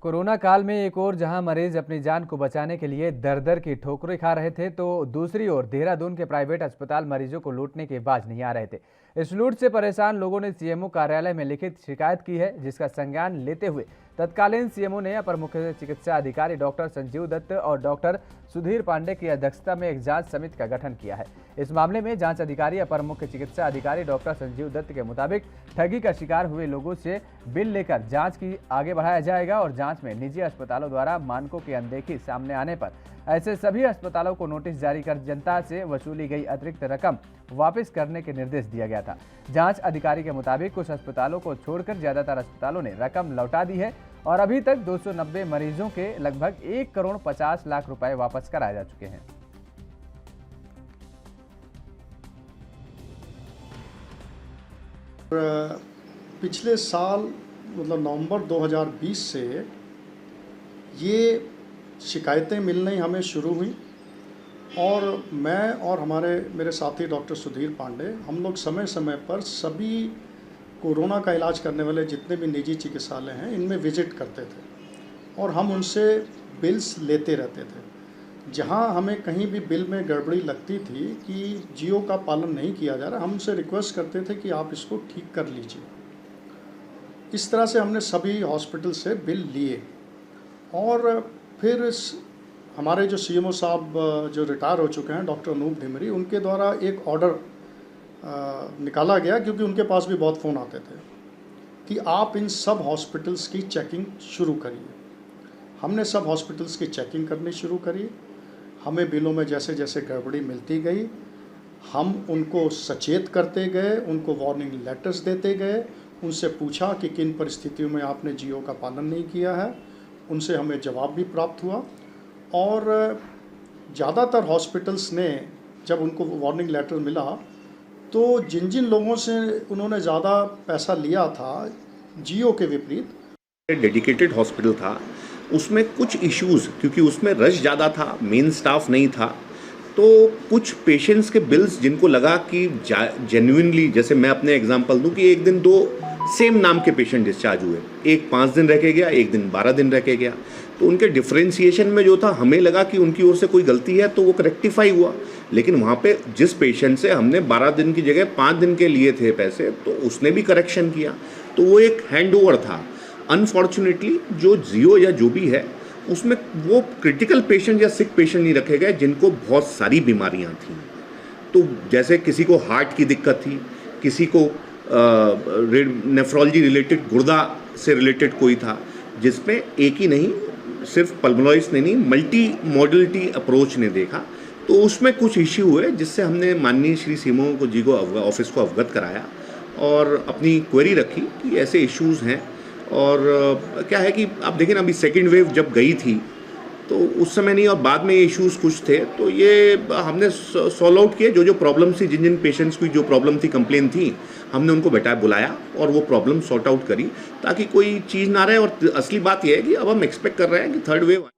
Corona काल में एक ओर जहां मरीज अपनी जान को बचाने के लिए दर दर की ठोकरें खा रहे थे, तो दूसरी ओर देहरादून के प्राइवेट अस्पताल मरीजों को लूटने के बाज नहीं आ रहे थे। इस लूट से परेशान लोगों ने सीएमओ कार्यालय में लिखित शिकायत की है, जिसका संज्ञान लेते हुए तत्कालीन सीएमओ ने अपर मुख्य चिकित्सा अधिकारी डॉक्टर संजीव दत्त और डॉक्टर सुधीर पांडे की अध्यक्षता में एक जांच समिति का गठन किया है। इस मामले में जांच अधिकारी अपर मुख्य चिकित्सा अधिकारी डॉक्टर संजीव दत्त के मुताबिक ठगी का शिकार हुए लोगों से बिल लेकर जांच की आगे बढ़ाया जाएगा और जांच में निजी अस्पतालों द्वारा मानकों की अनदेखी सामने आने पर ऐसे सभी अस्पतालों को नोटिस जारी कर जनता से वसूली गई अतिरिक्त रकम वापस करने के निर्देश दिया गया था। जांच अधिकारी के मुताबिक कुछ अस्पतालों को छोड़कर ज्यादातर अस्पतालों ने रकम लौटा दी है और अभी तक 290 मरीजों के लगभग 1 करोड़ 50 लाख रुपए वापस कराए जा चुके हैं। पिछले साल मतलब नवंबर 2020 से ये शिकायतें मिलनी हमें शुरू हुई और मैं और मेरे साथी डॉक्टर सुधीर पांडे हम लोग समय समय पर सभी कोरोना का इलाज करने वाले जितने भी निजी चिकित्सालय हैं इनमें विजिट करते थे और हम उनसे बिल्स लेते रहते थे। जहां हमें कहीं भी बिल में गड़बड़ी लगती थी कि जियो का पालन नहीं किया जा रहा, हम उनसे रिक्वेस्ट करते थे कि आप इसको ठीक कर लीजिए। इस तरह से हमने सभी हॉस्पिटल से बिल लिए और फिर हमारे जो सीएमओ साहब जो रिटायर हो चुके हैं डॉक्टर अनूप ढिमरी, उनके द्वारा एक ऑर्डर निकाला गया, क्योंकि उनके पास भी बहुत फ़ोन आते थे कि आप इन सब हॉस्पिटल्स की चेकिंग शुरू करिए। हमने सब हॉस्पिटल्स की चेकिंग करनी शुरू करी। हमें बिलों में जैसे जैसे गड़बड़ी मिलती गई हम उनको सचेत करते गए, उनको वार्निंग लेटर्स देते गए, उनसे पूछा कि किन परिस्थितियों में आपने जियो का पालन नहीं किया है। उनसे हमें जवाब भी प्राप्त हुआ और ज़्यादातर हॉस्पिटल्स ने जब उनको वार्निंग लेटर मिला तो जिन जिन लोगों से उन्होंने ज़्यादा पैसा लिया था जियो के विपरीत, डेडिकेटेड हॉस्पिटल था, उसमें कुछ इश्यूज़ क्योंकि उसमें रश ज़्यादा था, मेन स्टाफ नहीं था, तो कुछ पेशेंट्स के बिल्स जिनको लगा कि जेन्युइनली, जैसे मैं अपने एग्जांपल दूं कि एक दिन 2 सेम नाम के पेशेंट डिस्चार्ज हुए, एक 5 दिन रह के गया, एक दिन 12 दिन रह के गया, तो उनके डिफ्रेंशिएशन में जो था हमें लगा कि उनकी ओर से कोई गलती है तो वो रेक्टिफाई हुआ। लेकिन वहाँ पे जिस पेशेंट से हमने 12 दिन की जगह 5 दिन के लिए थे पैसे, तो उसने भी करेक्शन किया, तो वो एक हैंड ओवर था। अनफॉर्चुनेटली जो जियो या जो भी है उसमें वो क्रिटिकल पेशेंट या सिक पेशेंट नहीं रखे गए जिनको बहुत सारी बीमारियां थी। तो जैसे किसी को हार्ट की दिक्कत थी, किसी को नेफ्रोलॉजी रिलेटेड गुर्दा से रिलेटेड कोई था, जिसमें एक ही नहीं सिर्फ पल्मोनोलॉजिस्ट ने नहीं मल्टी मॉडलिटी अप्रोच ने देखा, तो उसमें कुछ इश्यू हुए जिससे हमने माननीय श्री सीएमओ को जी को ऑफिस को अवगत कराया और अपनी क्वेरी रखी कि ऐसे इश्यूज़ हैं। और क्या है कि आप देखें ना, अभी सेकेंड वेव जब गई थी तो उस समय नहीं और बाद में ये इश्यूज़ कुछ थे, तो ये हमने सॉल्व आउट किए। जो जो प्रॉब्लम थी, जिन जिन पेशेंट्स की जो प्रॉब्लम थी, कंप्लेन थी, हमने उनको बुलाया और वो प्रॉब्लम सॉर्ट आउट करी ताकि कोई चीज़ ना रहे। और असली बात यह है कि अब हम एक्सपेक्ट कर रहे हैं कि थर्ड वेव